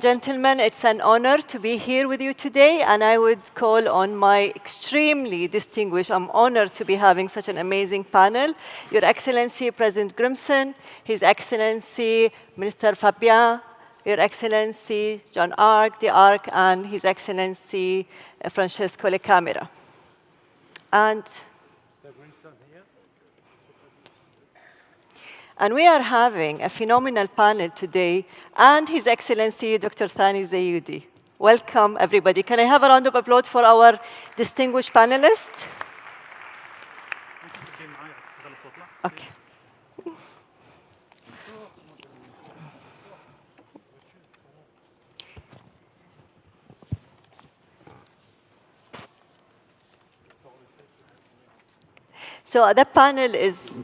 Gentlemen, it's an honor to be here with you today, and I would call on my extremely distinguished, I'm honored to be having such an amazing panel, Your Excellency President Grimson, His Excellency Minister Fabien, Your Excellency John Ark, the Ark, and His Excellency Francesco Le Camera. And we are having a phenomenal panel today, and His Excellency Dr. Thani Zayudi. Welcome, everybody. Can I have a round of applause for our distinguished panelists? Okay. So the panel is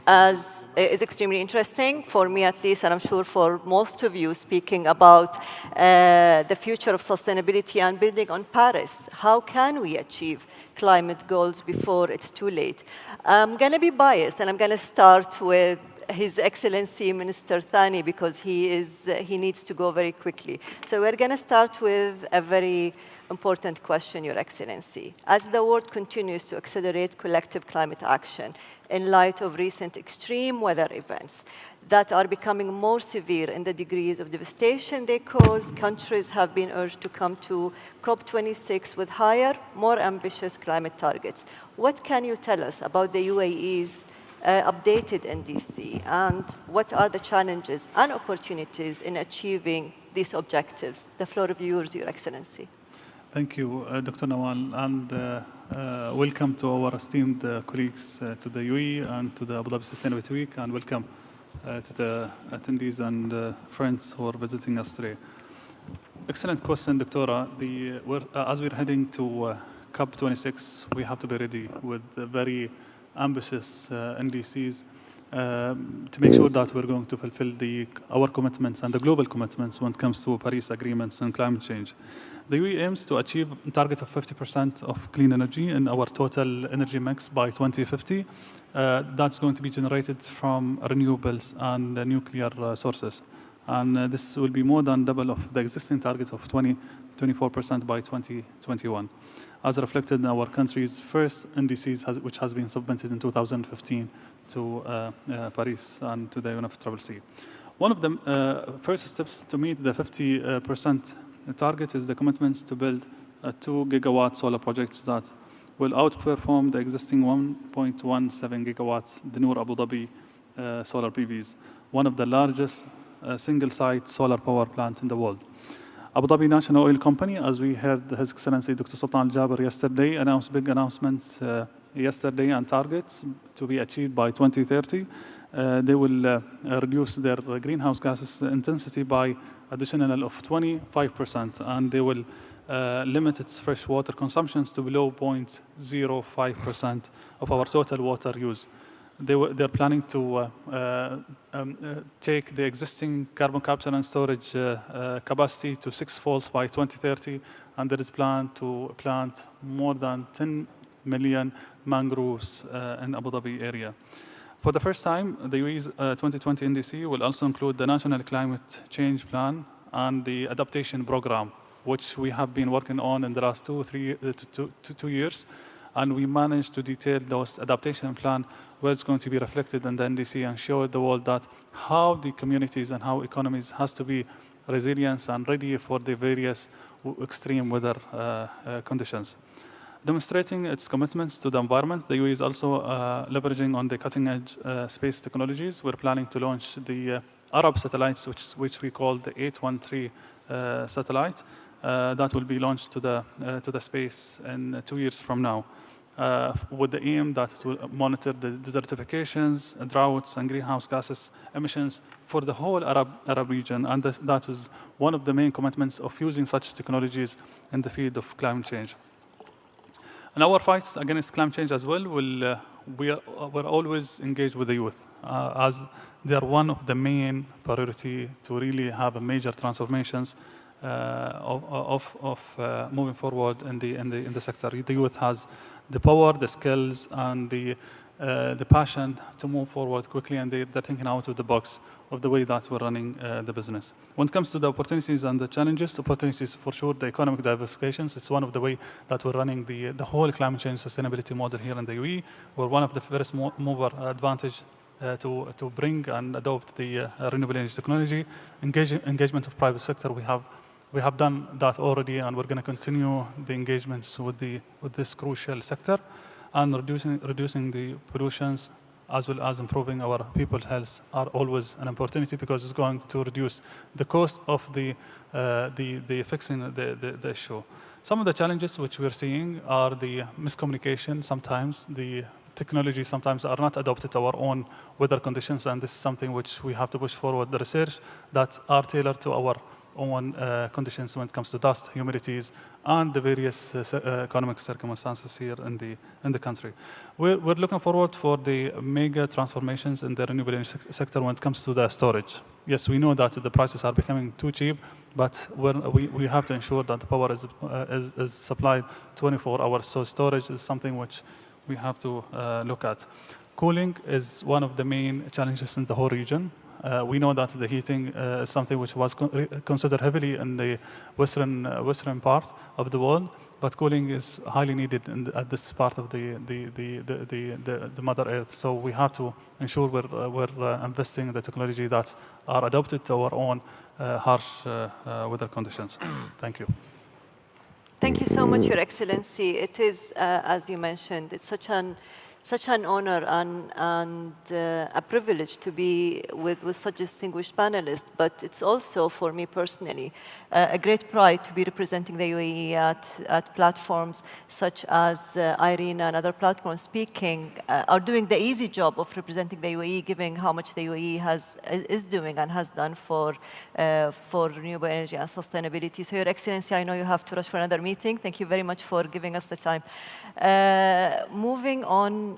extremely interesting, for me at least, and I'm sure for most of you, speaking about the future of sustainability and building on Paris. How can we achieve climate goals before it's too late? I'm going to be biased, and I'm going to start with His Excellency Minister Thani, because he needs to go very quickly. So we're going to start with a very important question, Your Excellency. As the world continues to accelerate collective climate action in light of recent extreme weather events that are becoming more severe in the degrees of devastation they cause, countries have been urged to come to COP26 with higher, more ambitious climate targets. What can you tell us about the UAE's updated NDC, and what are the challenges and opportunities in achieving these objectives? The floor is yours, Your Excellency. Thank you, Dr. Nawal, and welcome to our esteemed colleagues to the UAE and to the Abu Dhabi Sustainability Week, and welcome to the attendees and friends who are visiting us today. Excellent question, Doctora. As we're heading to COP26, we have to be ready with very ambitious NDCs to make sure that we're going to fulfill our commitments and the global commitments when it comes to Paris agreements and climate change. The UAE aims to achieve a target of 50% of clean energy in our total energy mix by 2050. That's going to be generated from renewables and nuclear sources. And this will be more than double of the existing target of 24% by 2021, as reflected in our country's first NDCs, which has been submitted in 2015 to Paris and to the UNFCCC. One of the first steps to meet the 50% target is the commitments to build 2 gigawatt solar projects that will outperform the existing 1.17 gigawatts, the Noor Abu Dhabi solar PVs, one of the largest single-site solar power plant in the world. Abu Dhabi National Oil Company, as we heard His Excellency Dr. Sultan Al Jaber yesterday, announced big announcements yesterday and targets to be achieved by 2030. They will reduce their greenhouse gases intensity by additional of 25%, and they will limit its fresh water consumptions to below 0.05% of our total water use. They're planning to take the existing carbon capture and storage capacity to 6-fold by 2030, and there is plan to plant more than 10 million mangroves in Abu Dhabi area. For the first time, the UAE's 2020 NDC will also include the National Climate Change Plan and the Adaptation Program, which we have been working on in the last 2 years. And we managed to detail those adaptation plan where it's going to be reflected in the NDC and show the world that how the communities and how economies has to be resilient and ready for the various extreme weather conditions. Demonstrating its commitments to the environment, the UAE is also leveraging on the cutting-edge space technologies. We're planning to launch the Arab satellites, which we call the 813 satellite. That will be launched to the space in 2 years from now, with the aim that it will monitor the desertifications, droughts, and greenhouse gases emissions for the whole Arab region. And that is one of the main commitments of using such technologies in the field of climate change. And our fights against climate change as well, we're always engaged with the youth, as they are one of the main priority to really have a major transformations of moving forward in the sector. The youth has the power, the skills, and the the passion to move forward quickly, and they're thinking out of the box of the way that we're running the business. When it comes to the opportunities and the challenges, opportunities for sure, the economic diversifications, it's one of the way that we're running the whole climate change sustainability model here in the UAE. We're one of the first mover advantage to bring and adopt the renewable energy technology. Engagement of private sector, we have done that already, and we're going to continue the engagements with this crucial sector, and reducing the pollutions as well as improving our people's health are always an opportunity, because it's going to reduce the cost of the fixing the issue. Some of the challenges which we're seeing are the miscommunication. Sometimes the technology sometimes are not adopted to our own weather conditions, and this is something which we have to push forward the research that are tailored to our own conditions when it comes to dust, humidities, and the various economic circumstances here in the country. We're looking forward for the mega transformations in the renewable energy sector when it comes to the storage. Yes, we know that the prices are becoming too cheap, but we have to ensure that the power is supplied 24 hours. So storage is something which we have to look at. Cooling is one of the main challenges in the whole region. We know that the heating is something which was considered heavily in the western part of the world, but cooling is highly needed at this part of the Mother Earth. So we have to ensure we're investing in the technology that are adapted to our own harsh weather conditions. Thank you. Thank you so much, Your Excellency. It is, as you mentioned, it's such an honor and a privilege to be with such distinguished panelists, but it's also, for me personally, a great pride to be representing the UAE at platforms such as Irene and other platforms speaking, are doing the easy job of representing the UAE, given how much the UAE is doing and has done for renewable energy and sustainability. So, Your Excellency, I know you have to rush for another meeting. Thank you very much for giving us the time. Moving on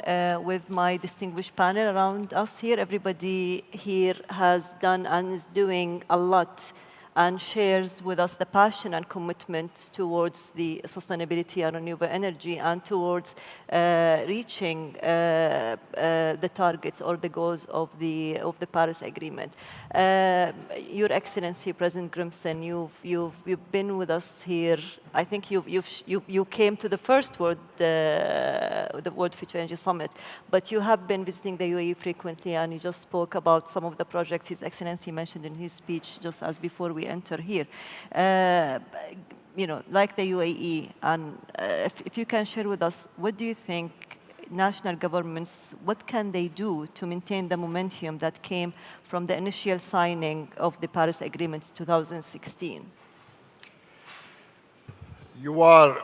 with my distinguished panel around us here. Everybody here has done and is doing a lot and shares with us the passion and commitment towards the sustainability and renewable energy and towards reaching the targets or the goals of the Paris Agreement. Your Excellency, President Grimson, you've been with us here. I think you came to the first the World Future Energy Summit, but you have been visiting the UAE frequently, and you just spoke about some of the projects His Excellency mentioned in his speech just as before we enter here. You know, like the UAE, and if you can share with us, what do you think national governments, what can they do to maintain the momentum that came from the initial signing of the Paris Agreement in 2016? You are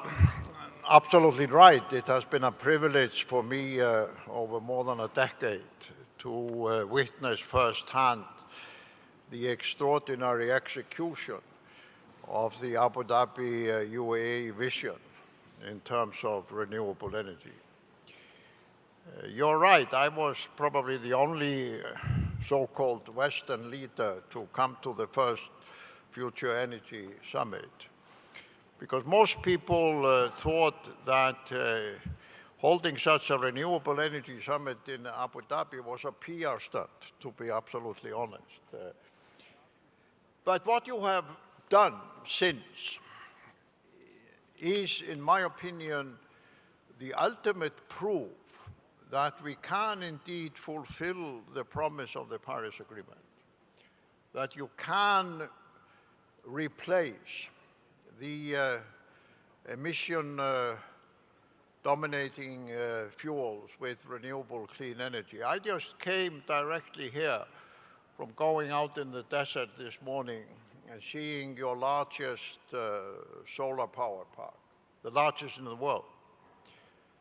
absolutely right. It has been a privilege for me over more than a decade to witness firsthand the extraordinary execution of the Abu Dhabi UAE vision in terms of renewable energy. You're right, I was probably the only so-called Western leader to come to the first Future Energy Summit, because most people thought that holding such a renewable energy summit in Abu Dhabi was a PR stunt, to be absolutely honest. But what you have done since is, in my opinion, the ultimate proof that we can indeed fulfill the promise of the Paris Agreement, that you can replace the emission dominating fuels with renewable clean energy. I just came directly here from going out in the desert this morning and seeing your largest solar power park, the largest in the world,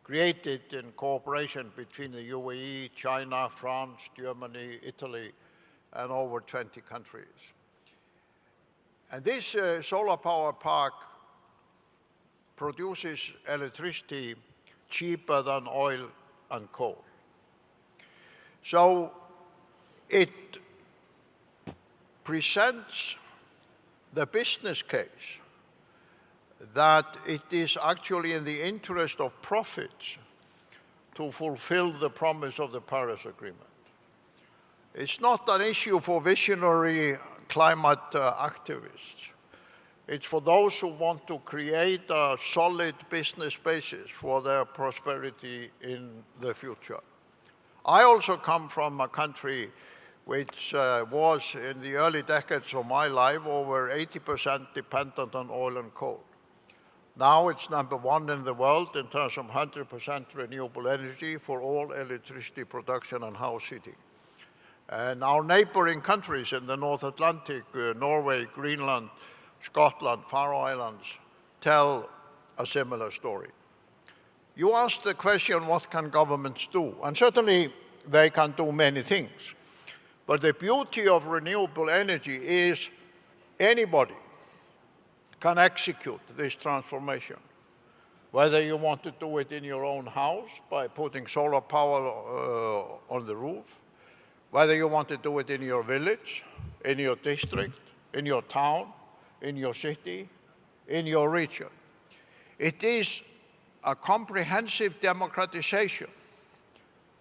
created in cooperation between the UAE, China, France, Germany, Italy, and over 20 countries. And this solar power park produces electricity cheaper than oil and coal. So it presents the business case that it is actually in the interest of profits to fulfill the promise of the Paris Agreement. It's not an issue for visionary climate activists. It's for those who want to create a solid business basis for their prosperity in the future. I also come from a country which was, in the early decades of my life, over 80% dependent on oil and coal. Now it's #1 in the world in terms of 100% renewable energy for all electricity production and house heating. And our neighboring countries in the North Atlantic, Norway, Greenland, Scotland, Faroe Islands, tell a similar story. You asked the question, what can governments do? And certainly they can do many things. But the beauty of renewable energy is anybody can execute this transformation. Whether you want to do it in your own house by putting solar power on the roof, whether you want to do it in your village, in your district, in your town, in your city, in your region. It is a comprehensive democratization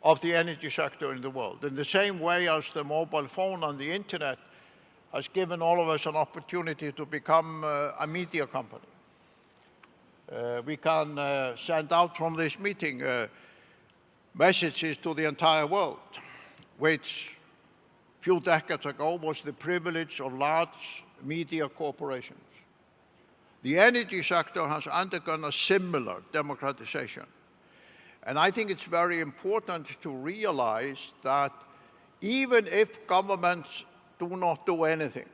of the energy sector in the world, in the same way as the mobile phone and the internet has given all of us an opportunity to become a media company. We can send out from this meeting messages to the entire world, which a few decades ago was the privilege of large media corporations. The energy sector has undergone a similar democratization. And I think it's very important to realize that even if governments do not do anything,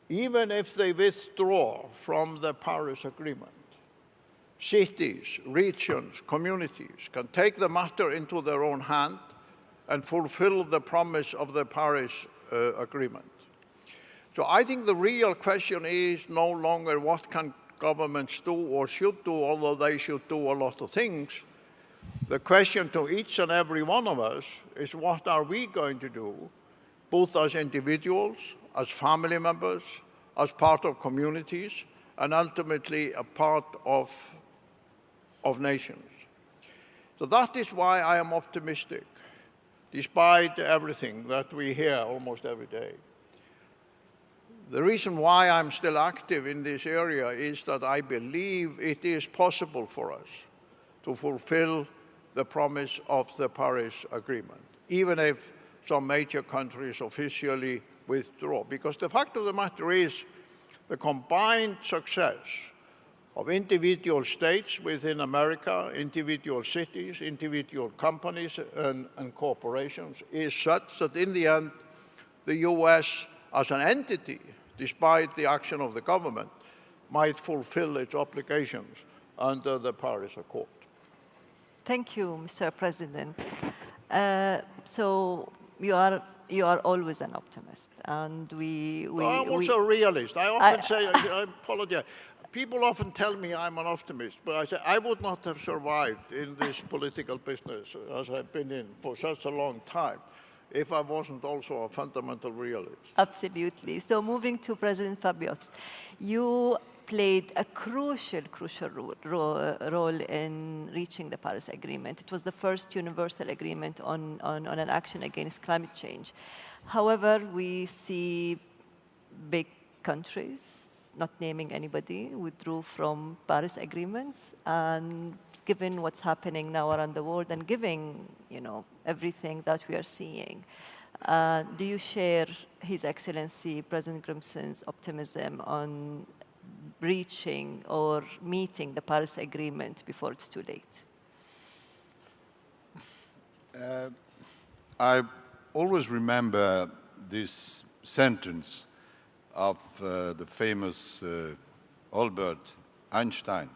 even if they withdraw from the Paris Agreement, cities, regions, communities can take the matter into their own hand and fulfill the promise of the Paris Agreement. So I think the real question is no longer what can governments do or should do, although they should do a lot of things. The question to each and every one of us is what are we going to do, both as individuals, as family members, as part of communities, and ultimately a part of nations. So that is why I am optimistic, despite everything that we hear almost every day. The reason why I'm still active in this area is that I believe it is possible for us to fulfill the promise of the Paris Agreement, even if some major countries officially withdraw. Because the fact of the matter is the combined success of individual states within America, individual cities, individual companies and corporations is such that in the end, the US as an entity, despite the action of the government, might fulfill its obligations under the Paris Accord. Thank you, Mr. President. So you are always an optimist, and I'm also a realist. I often say, I apologize. People often tell me I'm an optimist, but I say I would not have survived in this political business as I've been in for such a long time if I wasn't also a fundamental realist. Absolutely. So moving to President Fabius, you played a crucial role in reaching the Paris Agreement. It was the first universal agreement on an action against climate change. However, we see big countries, not naming anybody, withdrew from Paris agreements. And given what's happening now around the world and given everything that we are seeing, do you share His Excellency President Grimson's optimism on reaching or meeting the Paris Agreement before it's too late? I always remember this sentence of the famous Albert Einstein,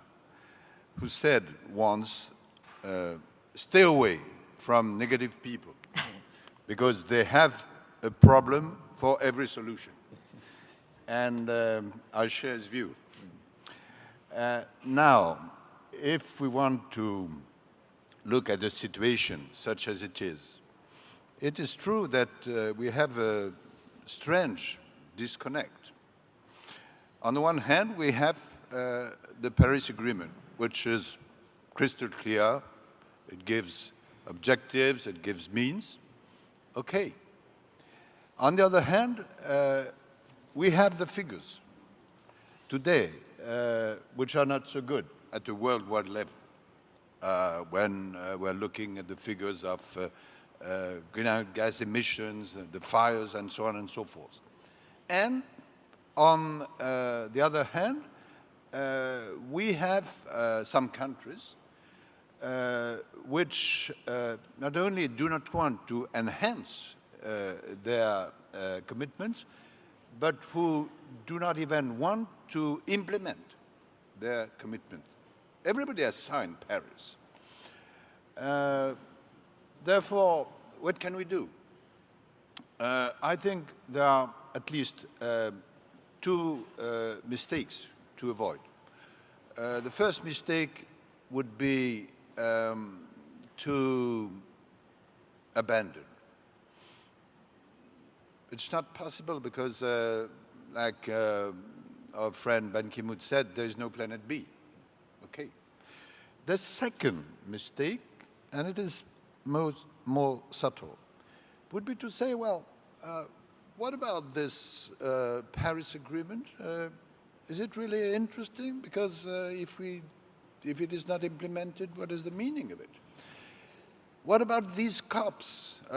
who said once, stay away from negative people because they have a problem for every solution. And I share his view. Now, if we want to look at the situation such as it is true that we have a strange disconnect. On the one hand, we have the Paris Agreement, which is crystal clear, it gives objectives, it gives means. Okay. On the other hand, we have the figures today, which are not so good at the worldwide level. When we're looking at the figures of greenhouse gas emissions, the fires, and so on and so forth. And on the other hand, we have some countries which not only do not want to enhance their commitments, but who do not even want to implement their commitment. Everybody has signed Paris. Therefore, what can we do? I think there are at least two mistakes to avoid. The first mistake would be to abandon. It's not possible because, like our friend Ban Ki-moon said, there is no planet B. Okay. The second mistake, and it is more subtle, would be to say, well, what about this Paris Agreement? Is it really interesting? Because if it is not implemented, what is the meaning of it? What about these COPs? They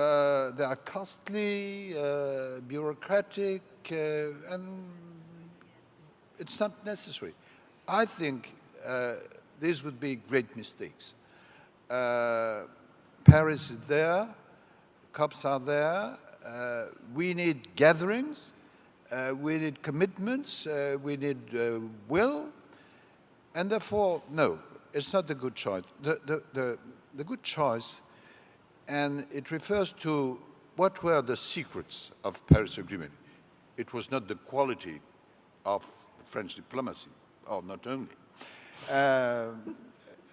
are costly, bureaucratic, and it's not necessary. I think these would be great mistakes. Paris is there, COPs are there, we need gatherings, we need commitments, we need will, and therefore, no, it's not the good choice. The good choice, and it refers to what were the secrets of Paris Agreement. It was not the quality of French diplomacy, or not only.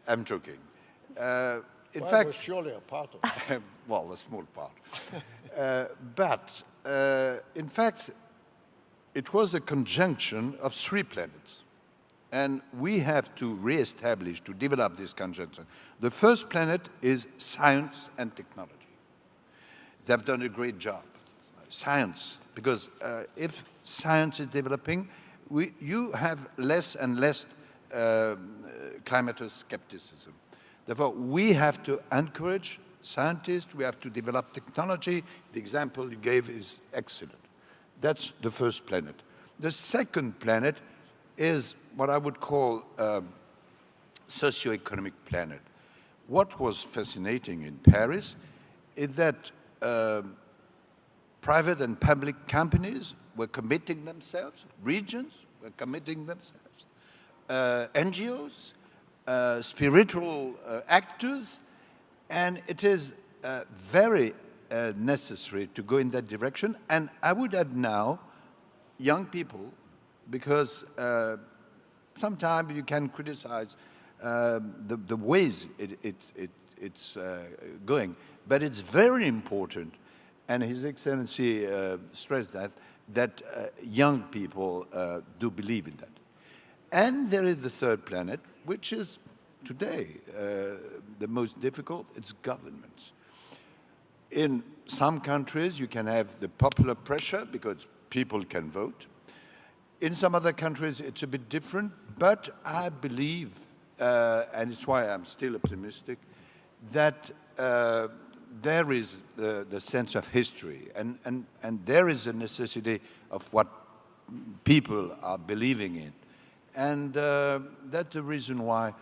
I'm joking. In fact, it was surely a part of it. well, a small part. But in fact, it was the conjunction of three planets. And we have to re-establish, to develop this conjunction. The first planet is science and technology. They've done a great job. Science, because if science is developing, you have less and less climate skepticism. Therefore, we have to encourage scientists, we have to develop technology. The example you gave is excellent. That's the first planet. The second planet is what I would call a socio-economic planet. What was fascinating in Paris is that private and public companies were committing themselves, regions were committing themselves, NGOs, spiritual actors, and it is very necessary to go in that direction. And I would add now, young people, because sometimes you can criticize the ways it's going, but it's very important, and His Excellency stressed that young people do believe in that. And there is the third planet, which is today the most difficult, it's governments. In some countries, you can have the popular pressure because people can vote. In some other countries, it's a bit different, but I believe, and it's why I'm still optimistic, that there is the sense of history, and there is a necessity of what people are believing in. And that's the reason why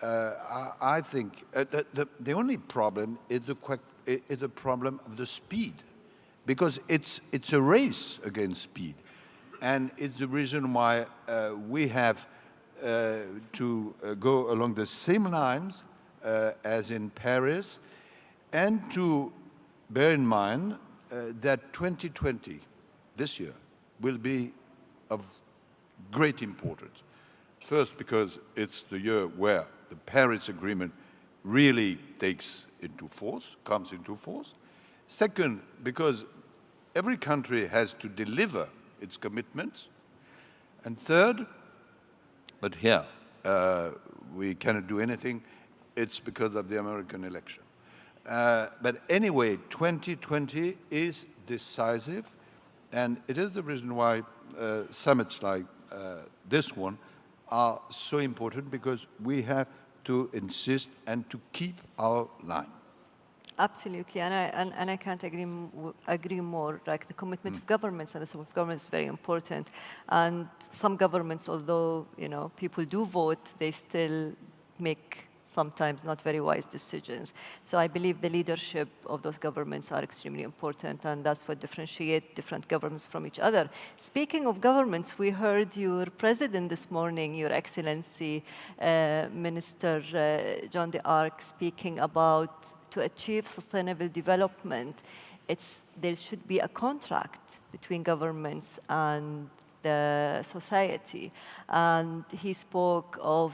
I think the only problem is the problem of the speed, because it's a race against speed. And it's the reason why we have to go along the same lines as in Paris, and to bear in mind that 2020, this year, will be of great importance. First, because it's the year where the Paris Agreement really takes into force, comes into force. Second, because every country has to deliver its commitments. And third, but here we cannot do anything, it's because of the American election. But anyway, 2020 is decisive, and it is the reason why summits like this one are so important, because we have to insist and to keep our line. Absolutely, and I can't agree more. Like the commitment of governments and the support of governments is very important. And some governments, although people do vote, they still make sometimes not very wise decisions. So I believe the leadership of those governments are extremely important, and that's what differentiates different governments from each other. Speaking of governments, we heard your president this morning, Your Excellency, Minister John de Arc, speaking about to achieve sustainable development, there should be a contract between governments and the society. And he spoke of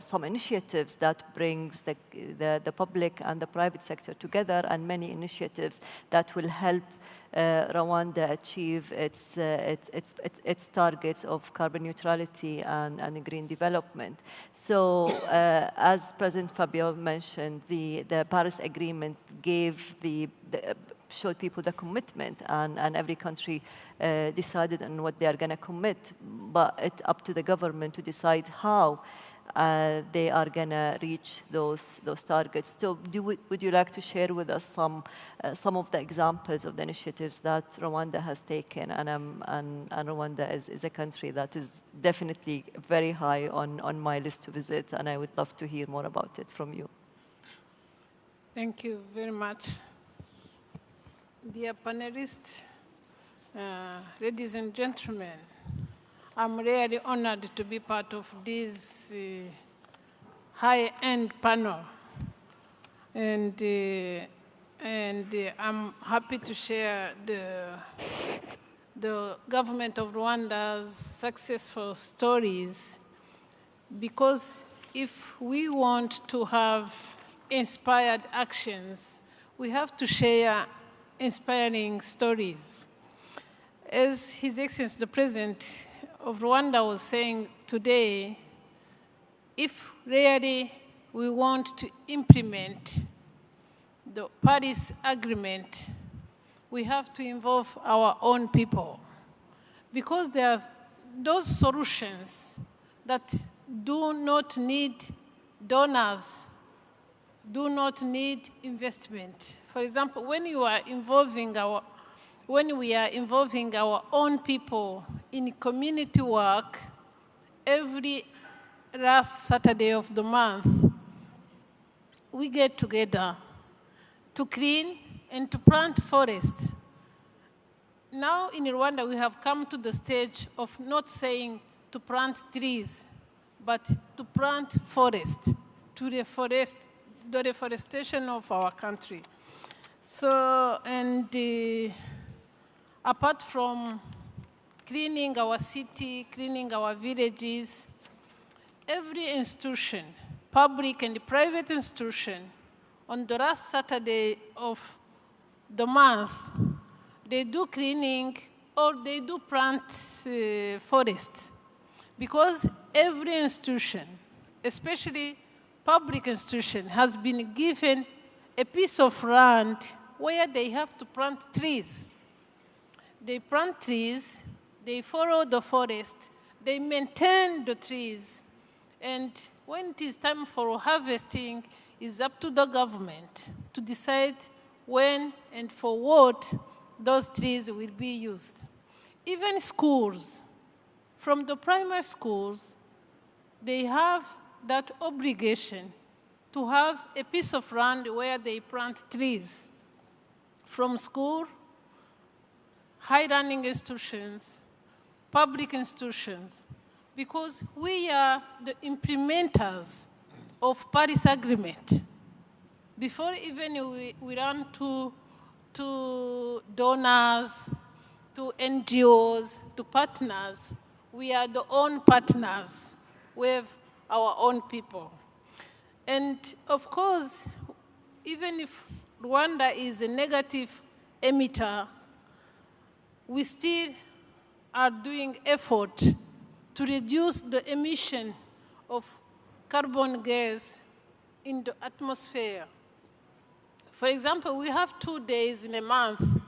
some initiatives that brings the public and the private sector together, and many initiatives that will help Rwanda achieve its targets of carbon neutrality and green development. So as President Fabio mentioned, the Paris Agreement showed people the commitment, and every country decided on what they are going to commit, but it's up to the government to decide how they are going to reach those targets. So would you like to share with us some of the examples of the initiatives that Rwanda has taken? And Rwanda is a country that is definitely very high on my list to visit, and I would love to hear more about it from you. Thank you very much. Dear panelists, ladies and gentlemen, I'm really honored to be part of this high-end panel. And I'm happy to share the government of Rwanda's successful stories, because if we want to have inspired actions, we have to share inspiring stories. As His Excellency the President of Rwanda was saying today, if really we want to implement the Paris Agreement, we have to involve our own people, because there's those solutions that do not need donors, do not need investment. For example, when we are involving our own people in community work, every last Saturday of the month, we get together to clean and to plant forests. Now in Rwanda, we have come to the stage of not saying to plant trees, but to plant forests, to reforest, the reforestation of our country. So, and apart from cleaning our city, cleaning our villages, every institution, public and private institution, on the last Saturday of the month, they do cleaning or they do plant forests. Because every institution, especially public institution, has been given a piece of land where they have to plant trees. They plant trees, they follow the forest, they maintain the trees, and when it is time for harvesting, it's up to the government to decide when and for what those trees will be used. Even schools, from the primary schools, they have that obligation to have a piece of land where they plant trees. From school, high-learning institutions, public institutions, because we are the implementers of Paris Agreement. Before even we run to donors, to NGOs, to partners, we are the own partners with our own people. And of course, even if Rwanda is a negative emitter, we still are doing effort to reduce the emission of carbon gas in the atmosphere. For example, we have 2 days in a month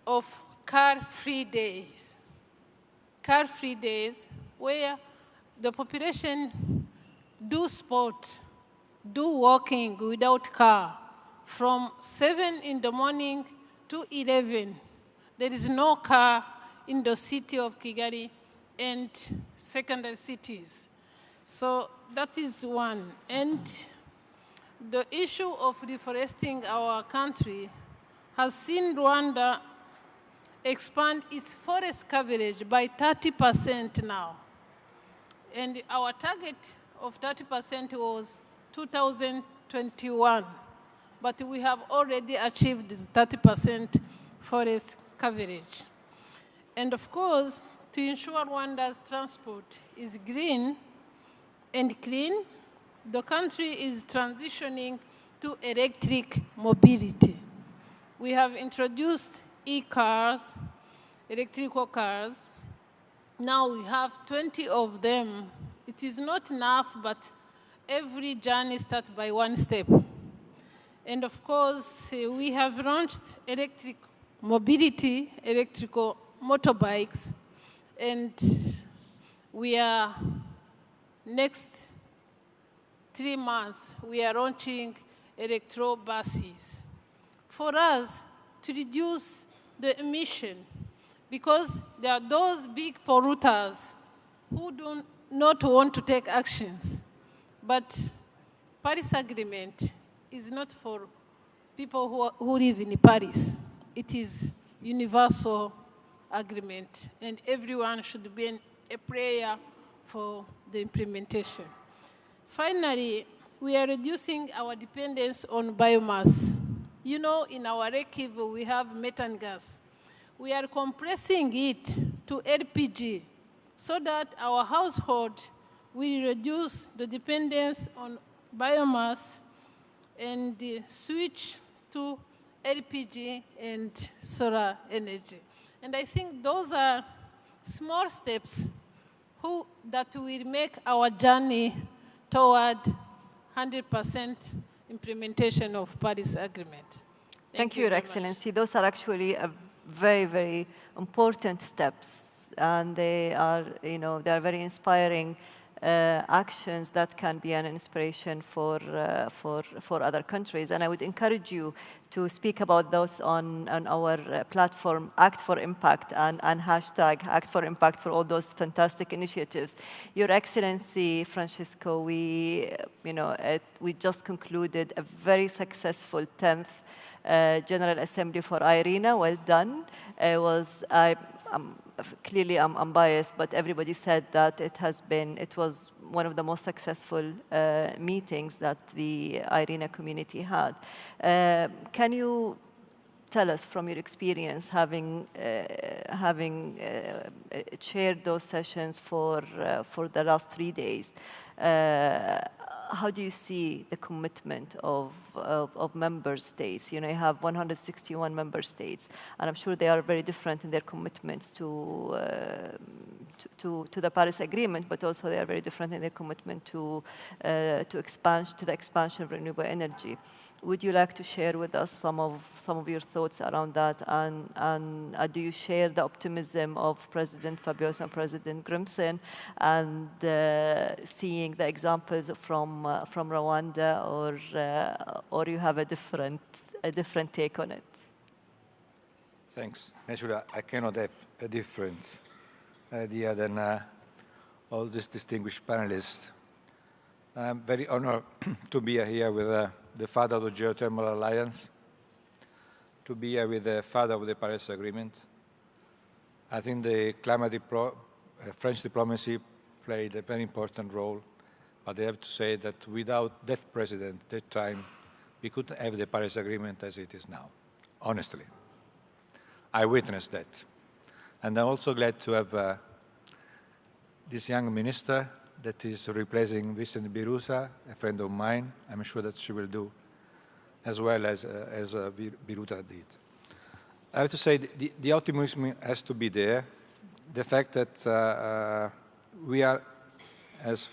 of car-free days. Car-free days where the population do sport, do walking without car from 7 in the morning to 11. There is no car in the city of Kigali and secondary cities. So that is one. And the issue of reforesting our country has seen Rwanda expand its forest coverage by 30% now. And our target of 30% was 2021, but we have already achieved 30% forest coverage. And of course, to ensure Rwanda's transport is green and clean, the country is transitioning to electric mobility. We have introduced e-cars, electrical cars. Now we have 20 of them. It is not enough, but every journey starts by one step. And of course, we have launched electric mobility, electrical motorbikes, and we are, next 3 months, we are launching electro buses. For us, to reduce the emission, because there are those big polluters who do not want to take actions. But Paris Agreement is not for people who live in Paris. It is universal agreement, and everyone should be a player for the implementation. Finally, we are reducing our dependence on biomass. You know, in our Lake Kivu, we have methane gas. We are compressing it to LPG so that our household will reduce the dependence on biomass and switch to LPG and solar energy. And I think those are small steps that will make our journey toward 100% implementation of Paris Agreement. Thank you, Your Excellency. Those are actually very, very important steps, and they are, they are very inspiring actions that can be an inspiration for other countries. And I would encourage you to speak about those on our platform, Act for Impact, and hashtag Act for Impact for all those fantastic initiatives. Your Excellency, Francisco, we just concluded a very successful 10th General Assembly for IRENA. Well done. Clearly I'm biased, but everybody said that it was one of the most successful meetings that the IRENA community had. Can you tell us from your experience, having chaired those sessions for the last 3 days, how do you see the commitment of member states? You have 161 member states, and I'm sure they are very different in their commitments to the Paris Agreement, but also they are very different in their commitment to the expansion of renewable energy. Would you like to share with us some of your thoughts around that? And do you share the optimism of President Fabioso and President Grimson, and seeing the examples from Rwanda, or you have a different take on it? Thanks. Naturally, I cannot have a different idea than all these distinguished panelists. I'm very honored to be here with the father of the Geothermal Alliance, to be here with the father of the Paris Agreement. I think the French diplomacy played a very important role, but I have to say that without that president, that time, we couldn't have the Paris Agreement as it is now, honestly. I witnessed that. And I'm also glad to have this young minister that is replacing Vicente Biruta, a friend of mine. I'm sure that she will do as well as Biruta did. I have to say the optimism has to be there. The fact that we are, as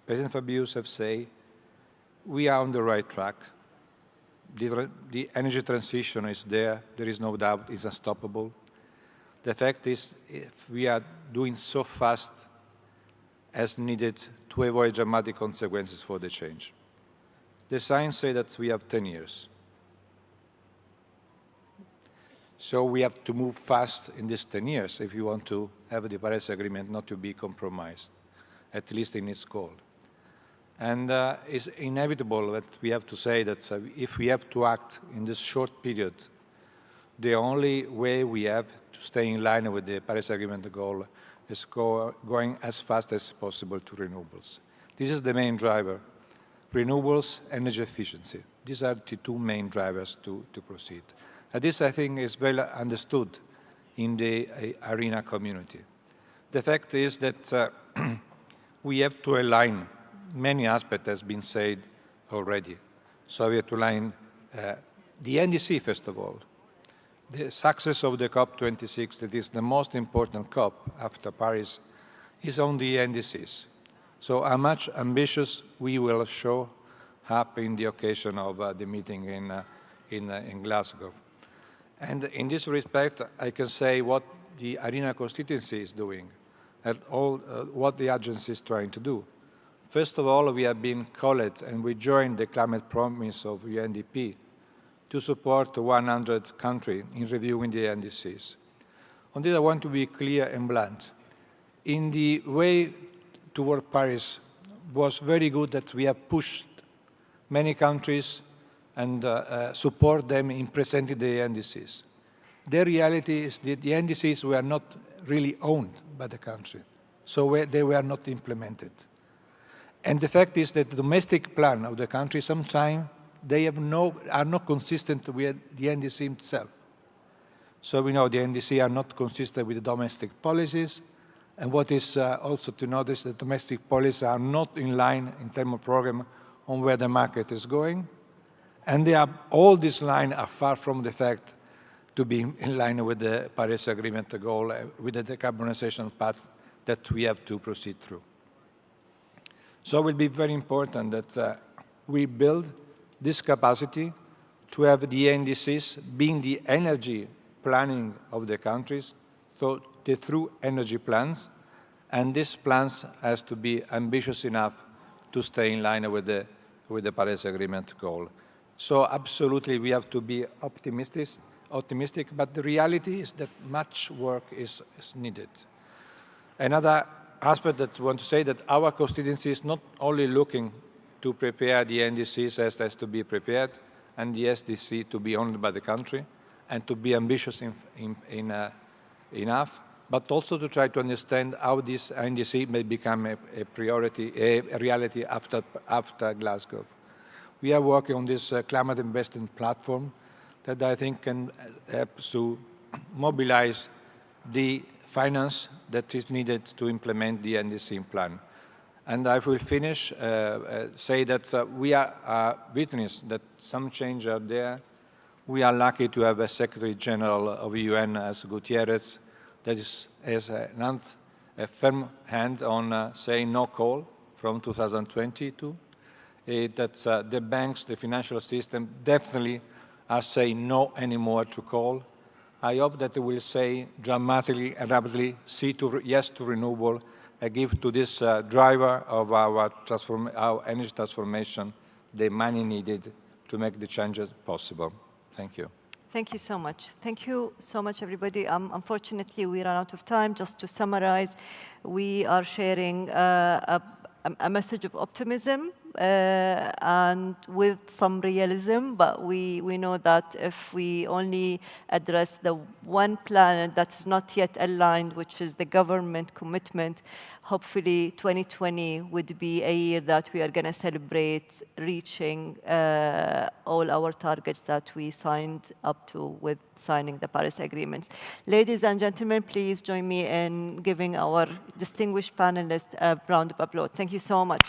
President Fabius have said, we are on the right track. The energy transition is there. There is no doubt it's unstoppable. The fact is, if we are doing so fast as needed to avoid dramatic consequences for the change. The science says that we have 10 years. So we have to move fast in these 10 years if we want to have the Paris Agreement not to be compromised, at least in its goal. And it's inevitable that we have to say that if we have to act in this short period, the only way we have to stay in line with the Paris Agreement goal is going as fast as possible to renewables. This is the main driver. Renewables, energy efficiency. These are the two main drivers to proceed. And this, I think, is well understood in the arena community. The fact is that we have to align. Many aspects has been said already. So we have to align the NDC, first of all. The success of the COP26, that is the most important COP after Paris, is on the NDCs. So how much ambitious we will show up in the occasion of the meeting in Glasgow. And in this respect, I can say what the arena constituency is doing and what the agency is trying to do. First of all, we have been called and we joined the climate promise of UNDP to support 100 countries in reviewing the NDCs. On this, I want to be clear and blunt. In the way toward Paris was very good that we have pushed many countries and support them in presenting the NDCs. The reality is that the NDCs were not really owned by the country, so they were not implemented. And the fact is that the domestic plan of the country sometimes they are not consistent with the NDC itself. So we know the NDC are not consistent with the domestic policies, and what is also to notice that domestic policies are not in line in terms of program on where the market is going, and all these lines are far from the fact to be in line with the Paris Agreement goal, with the decarbonization path that we have to proceed through. So it will be very important that we build this capacity to have the NDCs being the energy planning of the countries, so the true energy plans, and these plans has to be ambitious enough to stay in line with the Paris Agreement goal. So absolutely we have to be optimistic, but the reality is that much work is needed. Another aspect that I want to say that our constituency is not only looking to prepare the NDCs as has to be prepared and the SDC to be owned by the country and to be ambitious enough, but also to try to understand how this NDC may become a reality after Glasgow. We are working on this climate investment platform that I think can help to mobilize the finance that is needed to implement the NDC plan. And I will finish, say that we are witness that some change are there. We are lucky to have a Secretary General of the UN as Gutierrez that has a firm hand on saying no coal from 2022. That the banks, the financial system definitely are saying no anymore to coal. I hope that they will say dramatically and rapidly yes to renewable and give to this driver of our energy transformation the money needed to make the changes possible. Thank you. Thank you so much. Thank you so much, everybody. Unfortunately, we ran out of time. Just to summarize, we are sharing a message of optimism and with some realism, but we know that if we only address the one planet that is not yet aligned, which is the government commitment, hopefully 2020 would be a year that we are going to celebrate reaching all our targets that we signed up to with signing the Paris Agreements. Ladies and gentlemen, please join me in giving our distinguished panelists a round of applause. Thank you so much.